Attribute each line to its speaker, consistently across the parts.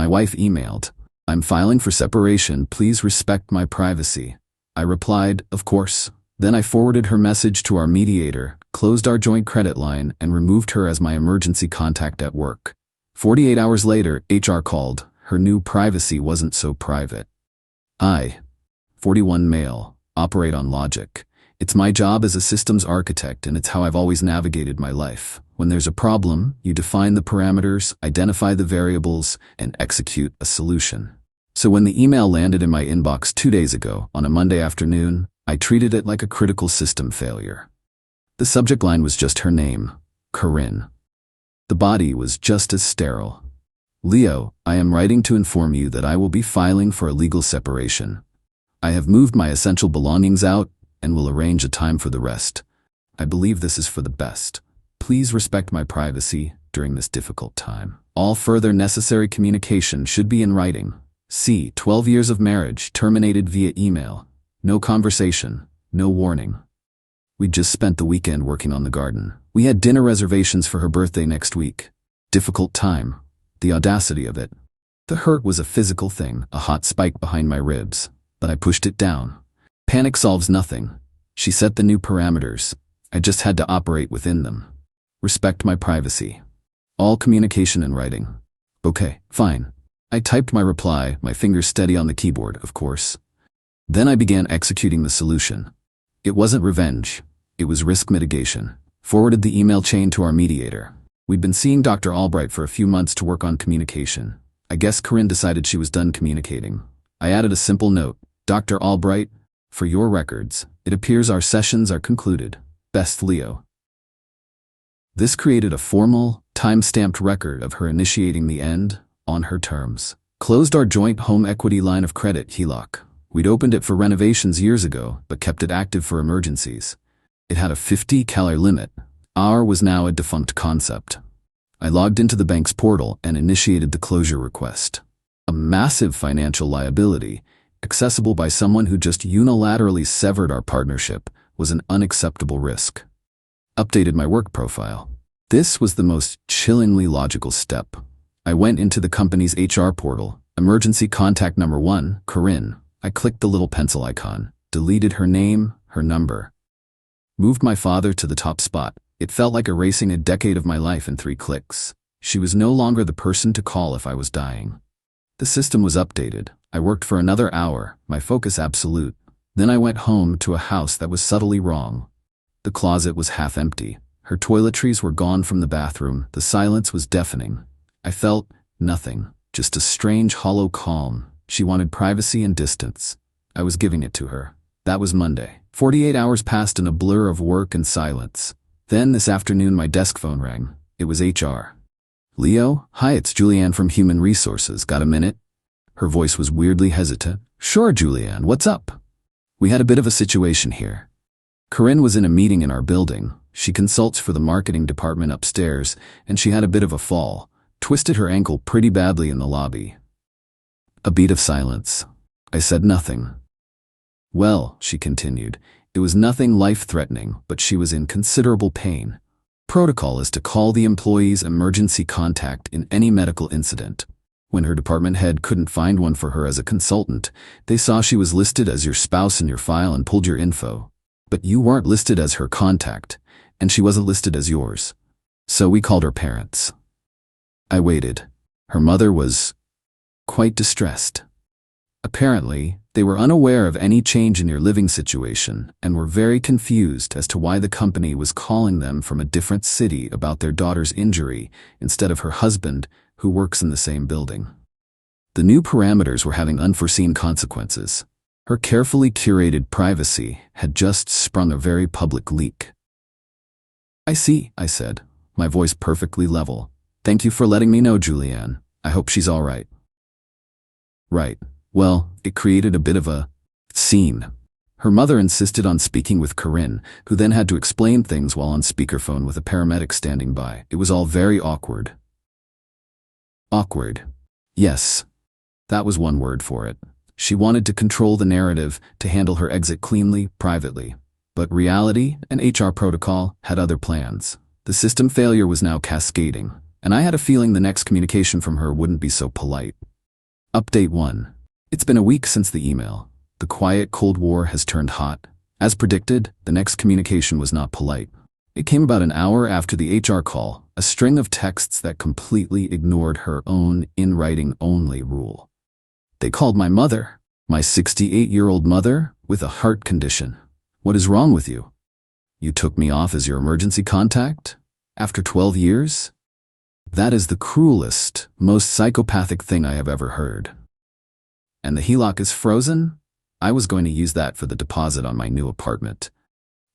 Speaker 1: My wife emailed, "I'm filing for separation, please respect my privacy." I replied, "Of course." Then I forwarded her message to our mediator, closed our joint credit line, and removed her as my emergency contact at work. 48 hours later, HR called. Her new privacy wasn't so private. I, 41 male, operate on logic. It's my job as a systems architect, and it's how I've always navigated my life. When there's a problem, you define the parameters, identify the variables, and execute a solution. So when the email landed in my inbox 2 days ago, on a Monday afternoon, I treated it like a critical system failure. The subject line was just her name, Corinne. The body was just as sterile. "Leo, I am writing to inform you that I will be filing for a legal separation. I have moved my essential belongings out and will arrange a time for the rest. I believe this is for the best. Please respect my privacy during this difficult time. All further necessary communication should be in writing. See 12 years of marriage terminated via email. No conversation, no warning." We'd just spent the weekend working on the garden. We had dinner reservations for her birthday next week. Difficult time. The audacity of it. The hurt was a physical thing, a hot spike behind my ribs, but I pushed it down. Panic solves nothing. She set the new parameters. I just had to operate within them. Respect my privacy. All communication in writing. Okay, fine. I typed my reply, my fingers steady on the keyboard, of course. Then I began executing the solution. It wasn't revenge. It was risk mitigation. Forwarded the email chain to our mediator. We'd been seeing Dr. Albright for a few months to work on communication. I guess Corinne decided she was done communicating. I added a simple note. "Dr. Albright, for your records, it appears our sessions are concluded. Best, Leo." This created a formal, time-stamped record of her initiating the end, on her terms. Closed our joint home equity line of credit, HELOC. We'd opened it for renovations years ago, but kept it active for emergencies. It had a 50-calorie limit. R was now a defunct concept. I logged into the bank's portal and initiated the closure request. A massive financial liability, accessible by someone who just unilaterally severed our partnership, was an unacceptable risk. Updated my work profile. This was the most chillingly logical step. I went into the company's HR portal, emergency contact number 1, Corinne. I clicked the little pencil icon, deleted her name, her number. Moved my father to the top spot. It felt like erasing a decade of my life in 3 clicks. She was no longer the person to call if I was dying. The system was updated. I worked for another hour, my focus absolute. Then I went home to a house that was subtly wrong. The closet was half empty. Her toiletries were gone from the bathroom. The silence was deafening. I felt nothing, just a strange hollow calm. She wanted privacy and distance. I was giving it to her. That was Monday. 48 hours passed in a blur of work and silence. Then this afternoon my desk phone rang. It was HR. "Leo, hi, it's Julianne from Human Resources. Got a minute?" Her voice was weirdly hesitant. "Sure, Julianne, what's up?" "We had a bit of a situation here. Corinne was in a meeting in our building. She consults for the marketing department upstairs, and she had a bit of a fall. Twisted her ankle pretty badly in the lobby." A beat of silence. I said nothing. "Well," she continued, "it was nothing life-threatening, but she was in considerable pain. Protocol is to call the employee's emergency contact in any medical incident. When her department head couldn't find one for her as a consultant, they saw she was listed as your spouse in your file and pulled your info. But you weren't listed as her contact, and she wasn't listed as yours. So we called her parents." I waited. Her mother was quite distressed. Apparently, they were unaware of any change in your living situation and were very confused as to why the company was calling them from a different city about their daughter's injury instead of her husband, who works in the same building. The new parameters were having unforeseen consequences. Her carefully curated privacy had just sprung a very public leak. "I see," I said, my voice perfectly level. "Thank you for letting me know, Julianne. I hope she's all right." Right. Well, it created a bit of a scene. Her mother insisted on speaking with Corinne, who then had to explain things while on speakerphone with a paramedic standing by. It was all very awkward. Awkward. Yes. That was one word for it. She wanted to control the narrative, to handle her exit cleanly, privately. But reality and HR protocol had other plans. The system failure was now cascading, and I had a feeling the next communication from her wouldn't be so polite. Update 1. It's been a week since the email. The quiet Cold War has turned hot. As predicted, the next communication was not polite. It came about an hour after the HR call, a string of texts that completely ignored her own in-writing-only rule. They called my mother, my 68-year-old mother, with a heart condition. What is wrong with you? You took me off as your emergency contact? After 12 years? That is the cruelest, most psychopathic thing I have ever heard. And the HELOC is frozen? I was going to use that for the deposit on my new apartment.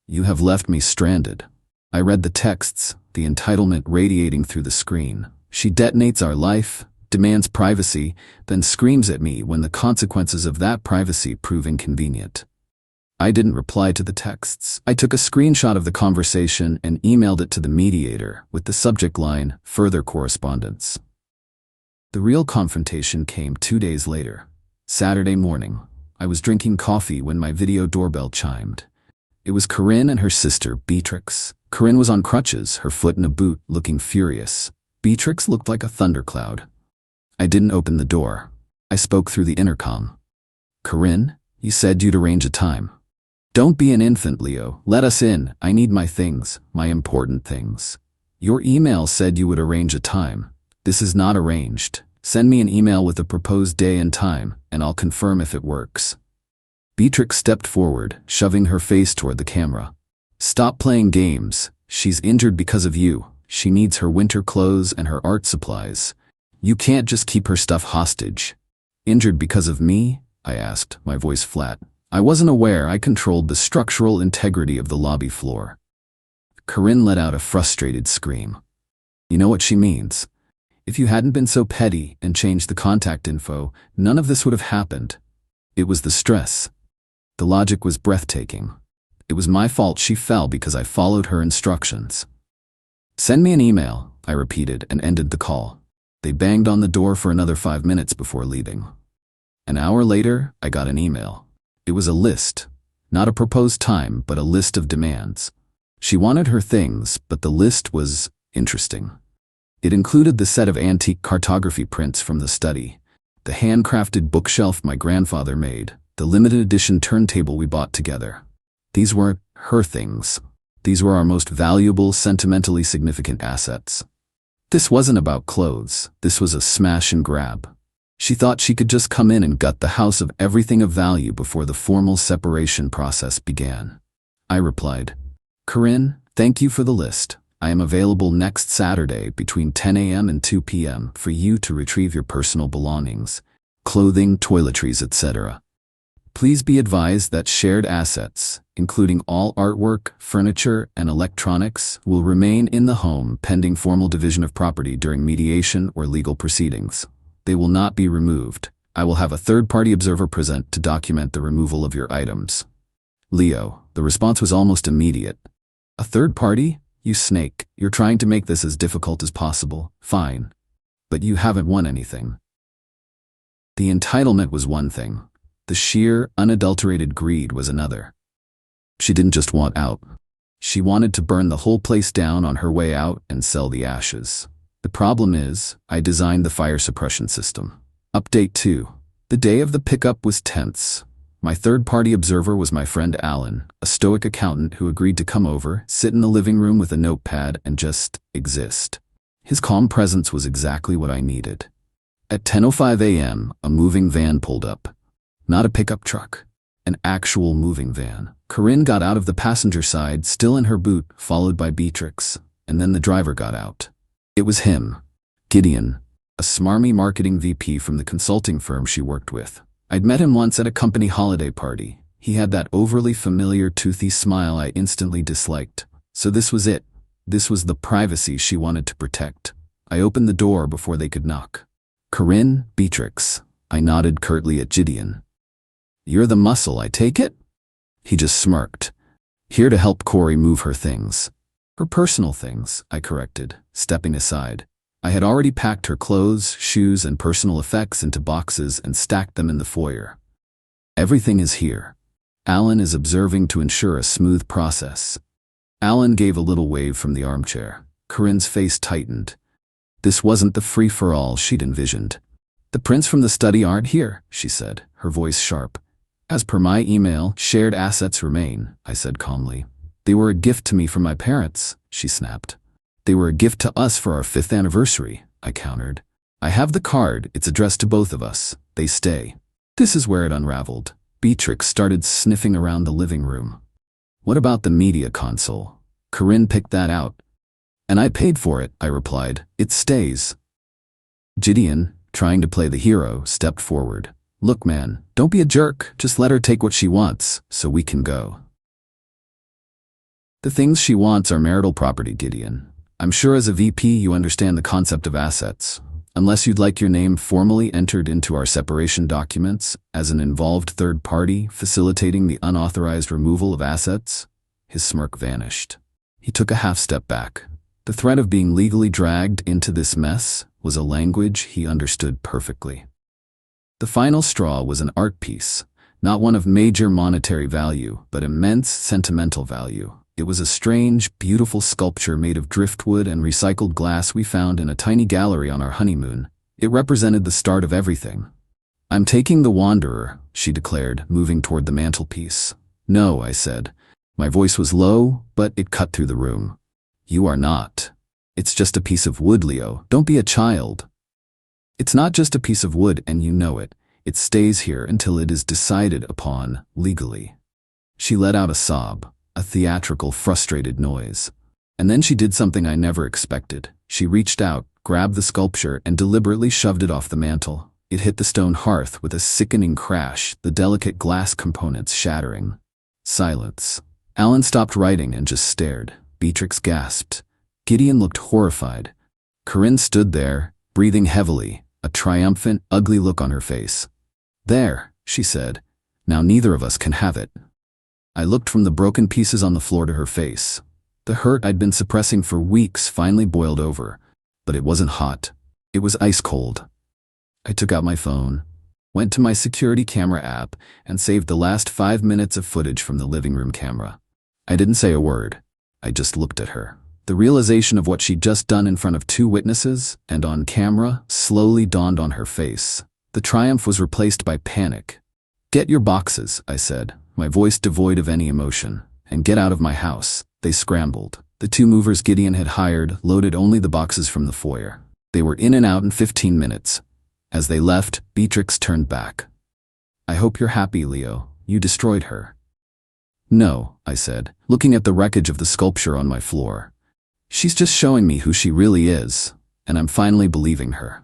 Speaker 1: You have left me stranded. I read the texts, the entitlement radiating through the screen. She detonates our life, demands privacy, then screams at me when the consequences of that privacy prove inconvenient. I didn't reply to the texts. I took a screenshot of the conversation and emailed it to the mediator with the subject line, "Further correspondence." The real confrontation came 2 days later. Saturday morning, I was drinking coffee when my video doorbell chimed. It was Corinne and her sister, Beatrix. Corinne was on crutches, her foot in a boot, looking furious. Beatrix looked like a thundercloud. I didn't open the door. I spoke through the intercom. "Corinne, you said you'd arrange a time." "Don't be an infant, Leo. Let us in. I need my things, my important things." "Your email said you would arrange a time. This is not arranged. Send me an email with a proposed day and time, and I'll confirm if it works." Beatrix stepped forward, shoving her face toward the camera. "Stop playing games. She's injured because of you. She needs her winter clothes and her art supplies. You can't just keep her stuff hostage." "Injured because of me?" I asked, my voice flat. I wasn't aware I controlled the structural integrity of the lobby floor. Corinne let out a frustrated scream. "You know what she means. If you hadn't been so petty and changed the contact info, none of this would have happened. It was the stress." The logic was breathtaking. It was my fault she fell because I followed her instructions. "Send me an email," I repeated and ended the call. They banged on the door for another 5 minutes before leaving. An hour later, I got an email. It was a list, not a proposed time, but a list of demands. She wanted her things, but the list was interesting. It included the set of antique cartography prints from the study, the handcrafted bookshelf my grandfather made, the limited edition turntable we bought together. These weren't her things. These were our most valuable, sentimentally significant assets. This wasn't about clothes. This was a smash and grab. She thought she could just come in and gut the house of everything of value before the formal separation process began. I replied, "Corinne, thank you for the list. I am available next Saturday between 10 a.m. and 2 p.m. for you to retrieve your personal belongings, clothing, toiletries, etc. Please be advised that shared assets, including all artwork, furniture, and electronics, will remain in the home pending formal division of property during mediation or legal proceedings. They will not be removed. I will have a third-party observer present to document the removal of your items." Leo, the response was almost immediate. "A third party? You snake, you're trying to make this as difficult as possible. Fine. But you haven't won anything." The entitlement was one thing. The sheer, unadulterated greed was another. She didn't just want out. She wanted to burn the whole place down on her way out and sell the ashes. The problem is, I designed the fire suppression system. Update 2. The day of the pickup was tense. My third-party observer was my friend Alan, a stoic accountant who agreed to come over, sit in the living room with a notepad, and just exist. His calm presence was exactly what I needed. At 10:05 a.m., a moving van pulled up. Not a pickup truck. An actual moving van. Corinne got out of the passenger side, still in her boot, followed by Beatrix, and then the driver got out. It was him, Gideon, a smarmy marketing VP from the consulting firm she worked with. I'd met him once at a company holiday party. He had that overly familiar toothy smile I instantly disliked. So this was it. This was the privacy she wanted to protect. I opened the door before they could knock. "Corinne, Beatrix." I nodded curtly at Gideon. "You're the muscle, I take it?" He just smirked. "Here to help Corey move her things." "Her personal things," I corrected, stepping aside. I had already packed her clothes, shoes, and personal effects into boxes and stacked them in the foyer. "Everything is here. Alan is observing to ensure a smooth process." Alan gave a little wave from the armchair. Corinne's face tightened. This wasn't the free-for-all she'd envisioned. "The prints from the study aren't here," she said, her voice sharp. "As per my email, shared assets remain," I said calmly. "They were a gift to me from my parents," she snapped. "They were a gift to us for our 5th anniversary," I countered. "I have the card, it's addressed to both of us. They stay." This is where it unraveled. Beatrix started sniffing around the living room. "What about the media console? Corinne picked that out." "And I paid for it," I replied. "It stays." Gideon, trying to play the hero, stepped forward. "Look, man, don't be a jerk. Just let her take what she wants, so we can go." "The things she wants are marital property, Gideon. I'm sure as a VP you understand the concept of assets. Unless you'd like your name formally entered into our separation documents as an involved third party facilitating the unauthorized removal of assets." His smirk vanished. He took a half step back. The threat of being legally dragged into this mess was a language he understood perfectly. The final straw was an art piece, not one of major monetary value, but immense sentimental value. It was a strange, beautiful sculpture made of driftwood and recycled glass we found in a tiny gallery on our honeymoon. It represented the start of everything. "I'm taking the Wanderer," she declared, moving toward the mantelpiece. "No," I said. My voice was low, but it cut through the room. "You are not. It's just a piece of wood, Leo. Don't be a child." "It's not just a piece of wood, and you know it. It stays here until it is decided upon legally." She let out a sob, a theatrical, frustrated noise. And then she did something I never expected. She reached out, grabbed the sculpture, and deliberately shoved it off the mantel. It hit the stone hearth with a sickening crash, the delicate glass components shattering. Silence. Alan stopped writing and just stared. Beatrix gasped. Gideon looked horrified. Corinne stood there, breathing heavily, a triumphant, ugly look on her face. "There," she said. "Now neither of us can have it." I looked from the broken pieces on the floor to her face. The hurt I'd been suppressing for weeks finally boiled over, but it wasn't hot. It was ice cold. I took out my phone, went to my security camera app, and saved the last 5 minutes of footage from the living room camera. I didn't say a word. I just looked at her. The realization of what she'd just done in front of 2 witnesses and on camera slowly dawned on her face. The triumph was replaced by panic. "Get your boxes," I said, my voice devoid of any emotion, "and get out of my house." They scrambled. The 2 movers Gideon had hired loaded only the boxes from the foyer. They were in and out in 15 minutes. As they left, Beatrix turned back. "I hope you're happy, Leo. You destroyed her." "No," I said, looking at the wreckage of the sculpture on my floor. "She's just showing me who she really is, and I'm finally believing her."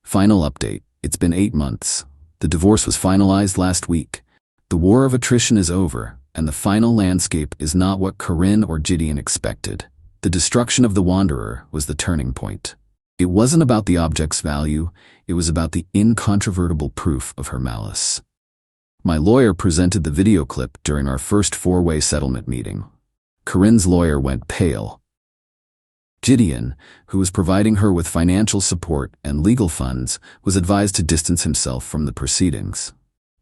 Speaker 1: Final update. It's been 8 months. The divorce was finalized last week. The war of attrition is over, and the final landscape is not what Corinne or Gideon expected. The destruction of the Wanderer was the turning point. It wasn't about the object's value, it was about the incontrovertible proof of her malice. My lawyer presented the video clip during our first 4-way settlement meeting. Corinne's lawyer went pale. Gideon, who was providing her with financial support and legal funds, was advised to distance himself from the proceedings.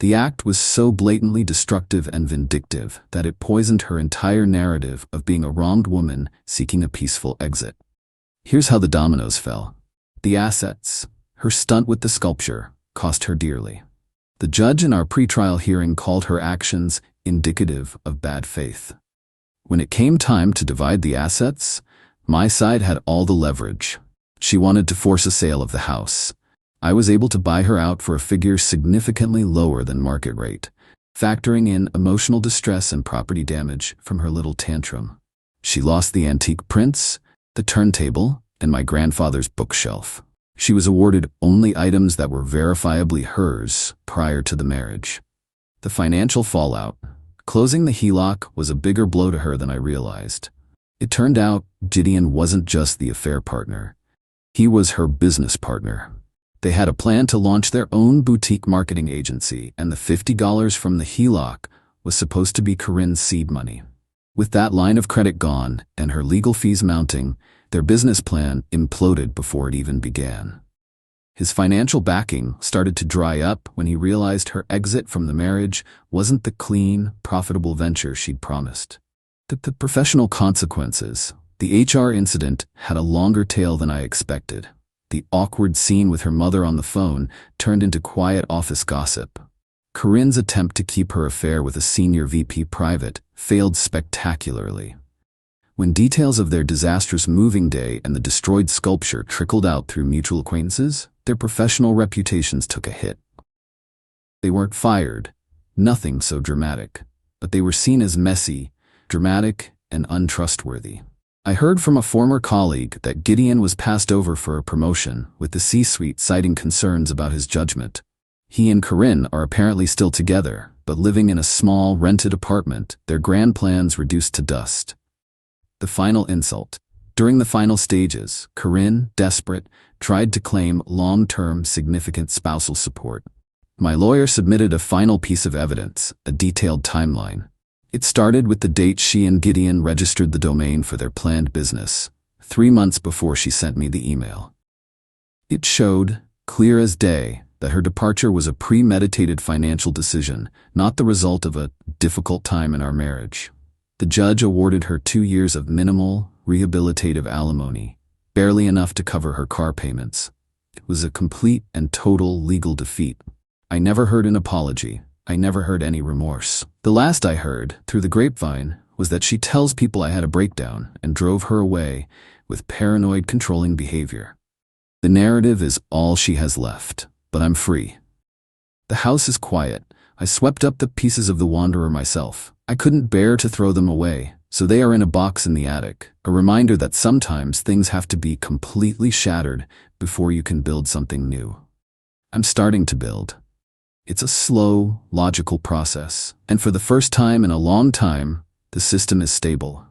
Speaker 1: The act was so blatantly destructive and vindictive that it poisoned her entire narrative of being a wronged woman seeking a peaceful exit. Here's how the dominoes fell. The assets, her stunt with the sculpture, cost her dearly. The judge in our pretrial hearing called her actions indicative of bad faith. When it came time to divide the assets, my side had all the leverage. She wanted to force a sale of the house. I was able to buy her out for a figure significantly lower than market rate, factoring in emotional distress and property damage from her little tantrum. She lost the antique prints, the turntable, and my grandfather's bookshelf. She was awarded only items that were verifiably hers prior to the marriage. The financial fallout, closing the HELOC, was a bigger blow to her than I realized. It turned out Gideon wasn't just the affair partner. He was her business partner. They had a plan to launch their own boutique marketing agency, and the $50 from the HELOC was supposed to be Corinne's seed money. With that line of credit gone and her legal fees mounting, their business plan imploded before it even began. His financial backing started to dry up when he realized her exit from the marriage wasn't the clean, profitable venture she'd promised. The professional consequences, the HR incident, had a longer tail than I expected. the awkward scene with her mother on the phone turned into quiet office gossip. Corinne's attempt to keep her affair with a senior VP private failed spectacularly. When details of their disastrous moving day and the destroyed sculpture trickled out through mutual acquaintances, their professional reputations took a hit. They weren't fired, nothing so dramatic, but they were seen as messy, dramatic, and untrustworthy. I heard from a former colleague that Gideon was passed over for a promotion, with the C-suite citing concerns about his judgment. He and Corinne are apparently still together, but living in a small, rented apartment, their grand plans reduced to dust. The final insult. During the final stages, Corinne, desperate, tried to claim long-term significant spousal support. My lawyer submitted a final piece of evidence, a detailed timeline. It started with the date she and Gideon registered the domain for their planned business, 3 months before she sent me the email. It showed, clear as day, that her departure was a premeditated financial decision, not the result of a difficult time in our marriage. The judge awarded her 2 years of minimal, rehabilitative alimony, barely enough to cover her car payments. It was a complete and total legal defeat. I never heard an apology. I never heard any remorse. The last I heard, through the grapevine, was that she tells people I had a breakdown and drove her away with paranoid controlling behavior. The narrative is all she has left, but I'm free. The house is quiet. I swept up the pieces of The Wanderer myself. I couldn't bear to throw them away, so they are in a box in the attic, a reminder that sometimes things have to be completely shattered before you can build something new. I'm starting to build. It's a slow, logical process, and for the first time in a long time, the system is stable.